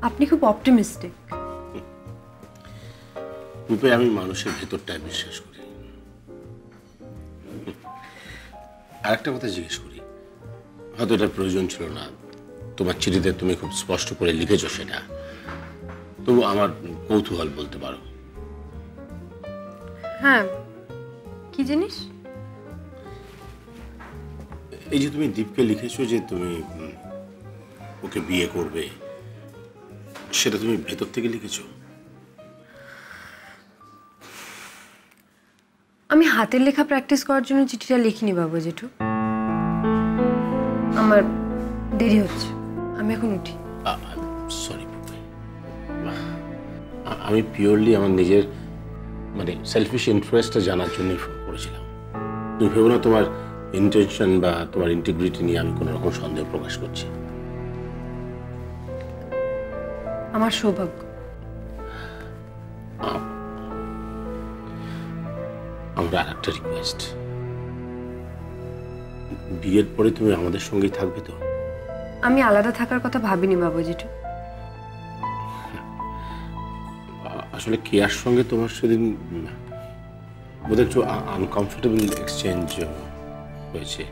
আপনি খুব অপটিমিস্টিক। রূপে আমি মানুষের ভেতরটায় বিশ্বাস করি। আরেকটা কথা জিজ্ঞেস করি, হয়তো এটা প্রয়োজন ছিল না, তোমার চিঠিতে তুমি খুব স্পষ্ট করে লিখেছো সেটা, তবু আমার কৌতূহল বলতে পারো। হ্যাঁ, কি জিনিস? এই যে তুমি দীপকে লিখেছো যে তুমি ওকে বিয়ে করবে, সেটা তুমি ভেতর থেকে লিখেছো? আমি হাতের লেখা প্র্যাকটিস করার জন্য চিঠিটা লিখিনি বাবু জেঠু। আমার দেরি হচ্ছে, আমি এখন উঠি। সরি, আমি পিওরলি আমার নিজের মানে সেলফিশ ইন্টারেস্টটা জানার জন্যই ফোন করেছিলাম। তুমি ভেবো না তোমার ইন্টেনশন বা তোমার ইন্টিগ্রিটি নিয়ে আমি কোনো রকম সন্দেহ প্রকাশ করছি। আমার সৌভাগ্য। আমরা আর একটা রিকোয়েস্ট, বিয়ের পরে তুমি আমাদের সঙ্গেই থাকবে তো? আমি আলাদা থাকার কথা ভাবিনি বাবু জেঠু। আসলে কেয়ার সঙ্গে তোমার সেদিন বোধহয় একটু আনকমফোর্টেবল এক্সচেঞ্জ হয়েছে,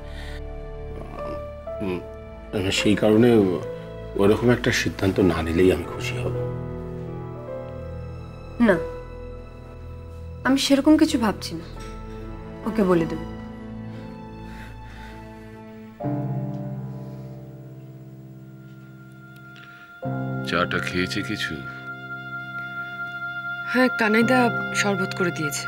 সেই কারণে ওরকম একটা সিদ্ধান্ত না নিলেই আমি খুশি হব। না, আমি সেরকম কিছু ভাবছি না, ওকে বলে দেব। চাটা খেয়েছে কিছু? হ্যাঁ, কানাইদা শরবত করে দিয়েছে।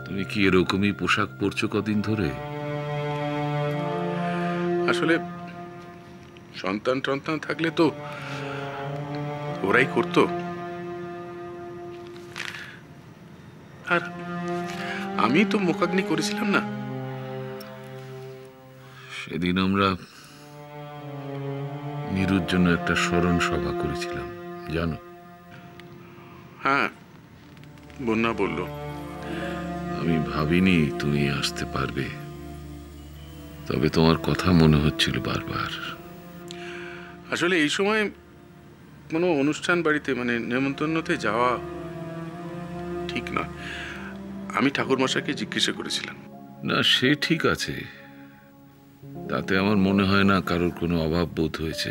তুমি কি এরকমই পোশাক পরছো কদিন ধরে? আসলে সন্তান টন্তান থাকলে তো ওরাই করতো, আর আমি তো মোকাগ্নি করেছিলাম না। সেদিন আমরা নিরুর জন্য একটা স্মরণ সভা করেছিলাম, জানো? হ্যাঁ, বন্যা বলল। আমি ভাবিনি তুমি আসতে পারবে, তবে তোমার কথা মনে হচ্ছিল বারবার। আসলে এই সময় কোনো অনুষ্ঠান বাড়িতে মানে নেমন্তন্নতে যাওয়া ঠিক নয়। আমি ঠাকুরমশাইকে জিজ্ঞাসা করেছিলাম। না, সে ঠিক আছে, তাতে আমার মনে হয় না কারোর কোনো অভাব বোধ হয়েছে।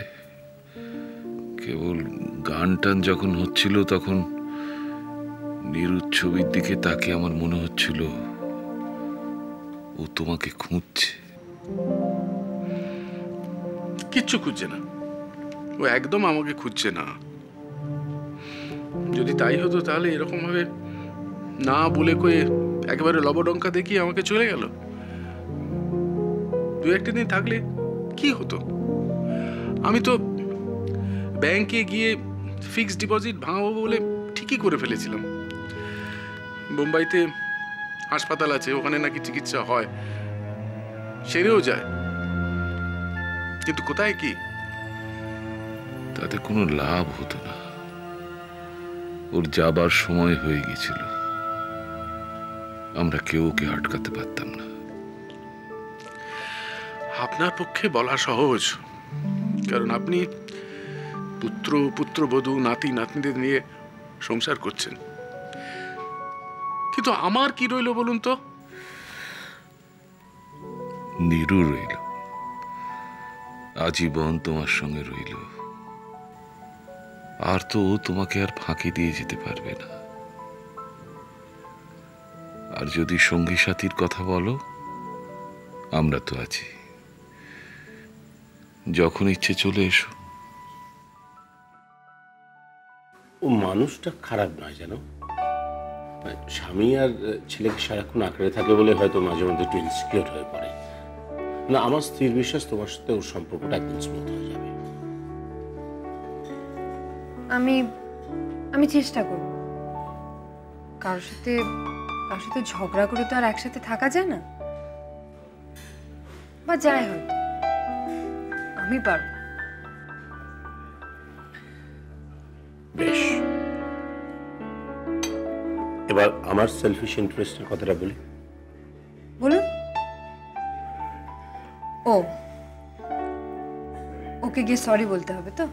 কেবল গান টান যখন হচ্ছিল তখন নিরুর ছবির দিকে তাকে আমার মনে হচ্ছিল ও তোমাকে খুঁজছে। কিচ্ছু খুঁজছে না, ও একদম আমাকে খুঁজছে না। যদি তাই হতো তাহলে এরকম ভাবে না বলে কয়ে একেবারে লবডঙ্কা দেখিয়ে আমাকে চলে গেল। দু একটা দিন থাকলে কি হতো? আমি তো ব্যাংকে গিয়ে ফিক্সড ডিপোজিট ভাঙাবো বলে ঠিকই করে ফেলেছিলাম। বোম্বাইতে হাসপাতাল আছে, ওখানে নাকি চিকিৎসা হয়, সেরেও যায়। কিন্তু কোথায় কি? তাতে কোনো লাভ হতো না, ওর যাবার সময় হয়ে গেছিল, আমরা কেউ ওকে আটকাতে পারতাম না। আপনার পক্ষে বলা সহজ, কারণ আপনি পুত্র পুত্রবধূ নাতি নাতনিদের নিয়ে সংসার করছেন। কিন্তু আমার কি রইল বলুন তো? নিরু রইল, আজীবন তোমার সঙ্গে রইল, আর তো ও তোমাকে আর ফাঁকি দিয়ে যেতে পারবে না। আর যদি সঙ্গী সাথীর কথা বলো, আমরা তো আছি, যখন ইচ্ছে চলে এসো। ও মানুষটা খারাপ নয় জানো, স্বামী আর ছেলেকে সারাক্ষণ আঁকড়ে থাকে বলে হয়তো মাঝে মধ্যে একটু ইনসিকিউর হয়ে পড়ে। না, আমার স্থির বিশ্বাস তোমার সাথে ওর সম্পর্কটা একদম স্মুথ হয়ে যাবে। আমি চেষ্টা করব। কারোর সাথে ঝগড়া করে তো আর একসাথে থাকা যায় না, বা যায় হয়তো, আমি পারবো। বেশ, এবার আমার সেলফিশ ইন্টারেস্টের কথাটা বলি। বলুন। ও তোকে গিয়ে সরি বলতে হবে তো?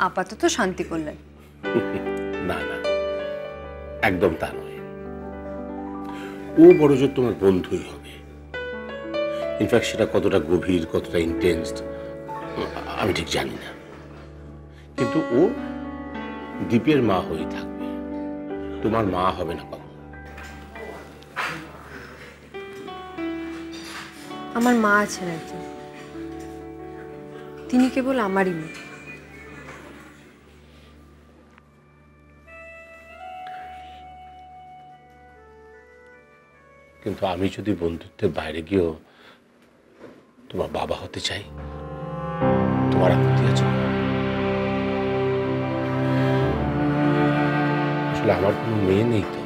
আপাতত শান্তি করলেন। না না, একদম তা নয়। ও বড় জোর তোমার বন্ধুই হবে। ইনফ্যাক্ট সেটা কতটা গভীর, কতটা ইন্টেন্স আমি ঠিক জানি না, কিন্তু ও দীপের মা হয়ে থাকবে, তোমার মা হবে না কখনো। আমার মা আছেন একজন, তিনি কেবল আমারই মেয়ে। কিন্তু আমি যদি বন্ধুত্বের বাইরে গিয়েও তোমার বাবা হতে চাই, তোমার আপত্তি আছে? আসলে আমার কোনো মেয়ে নেই তো,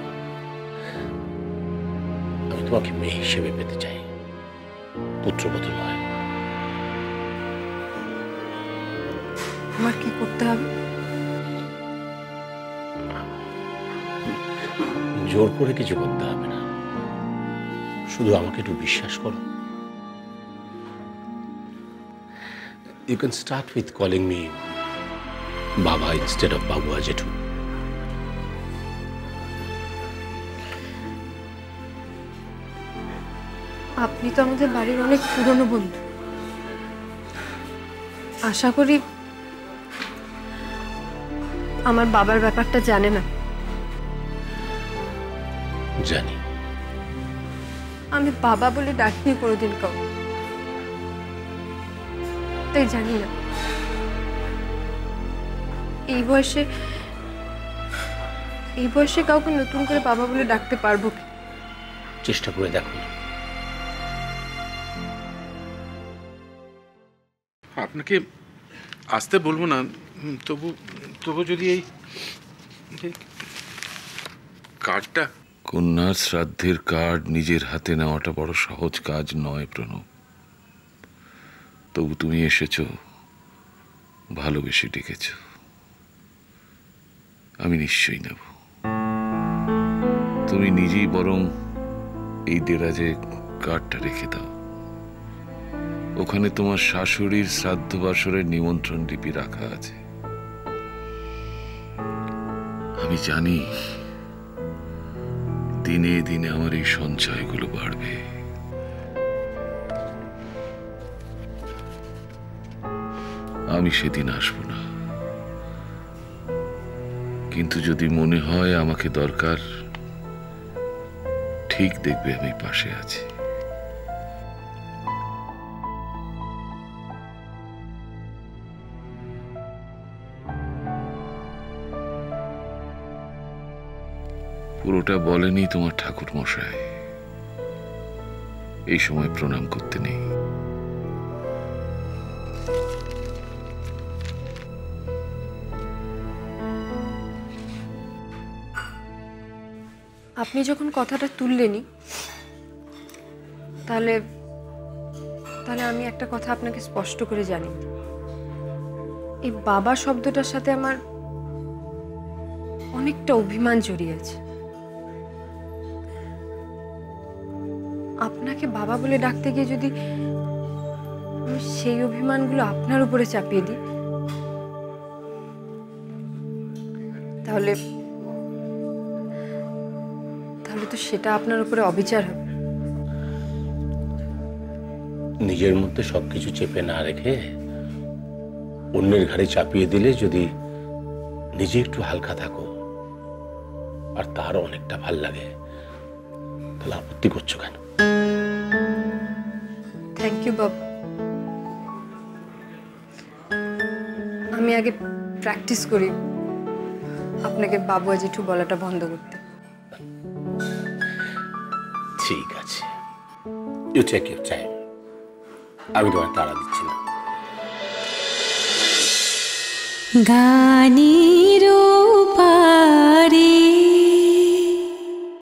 আমি তোমাকে মেয়ে হিসেবে পেতে চাই, পুত্রবধূ নয়। আমার কি করতে হবে? জোর করে কিছু করতে হবে না, শুধু আমাকে একটু বিশ্বাস করো। You can start with calling me Baba instead of Babua Jethu. আপনি তো আমাদের বাড়ির অনেক পুরনো বন্ধু। আশা করি আমার বাবার ব্যাপারটা জানে না। জানি। আমি বাবা বলে ডাকিনি কোনোদিন কাউকে, তাই জানি না এই বয়সে কাউকে নতুন করে বাবা বলে ডাকতে পারবো কি? চেষ্টা করে দেখো না। আপনাকে আসতে বলবো না, তবু যদি এই কার্ডটা। কন্যার শ্রাদ্ধের কার্ড নিজের হাতে নেওয়াটা বড় সহজ কাজ নয় প্রণব। তবু তুমি এসেছো, ভালোবেসে ডেকেছ, আমি নিশ্চয়ই নেব। তুমি নিজেই বরং এই দেরাজে কার্ডটা রেখে দাও। ওখানে তোমার শাশুড়ির শ্রাদ্ধ বাসরের নিমন্ত্রণ লিপি রাখা আছে। আমি জানি দিনে দিনে আমার এই সঞ্চয়গুলো বাড়বে। আমি সেদিন আসবো না, কিন্তু যদি মনে হয় আমাকে দরকার, ঠিক দেখবে আমি পাশে আছি। পুরোটা বলেনি তোমার ঠাকুর মশাই, এই সময় প্রণাম করতে নেই। আপনি যখন কথাটা তুললেনই, তাহলে আমি একটা কথা আপনাকে স্পষ্ট করে জানি। এই বাবা শব্দটার সাথে আমার অনেকটা অভিমান জড়িয়ে আছে। আপনাকে বাবা বলে ডাকতে গিয়ে যদি আমি সেই অভিমানগুলো আপনার উপরে চাপিয়ে দিই, তাহলে তো সেটা আপনার উপরে অবিচার হবে। নিজের মধ্যে সবকিছু চেপে না রেখে অন্যের ঘাড়ে চাপিয়ে দিলে যদি নিজে একটু হালকা থাকো আর তার অনেকটা ভাল লাগে, তাহলে আপত্তি করছো কেন? থ্যাংক ইউ বাবা। আমি আগে প্র্যাকটিস করি আপনাকে বাবুয়া জেঠু বলাটা বন্ধ করতে। ঠিক আছে, ইউ টেক ইউর টাইম, আমি তোমার তাড়া দিচ্ছি না। গানিরো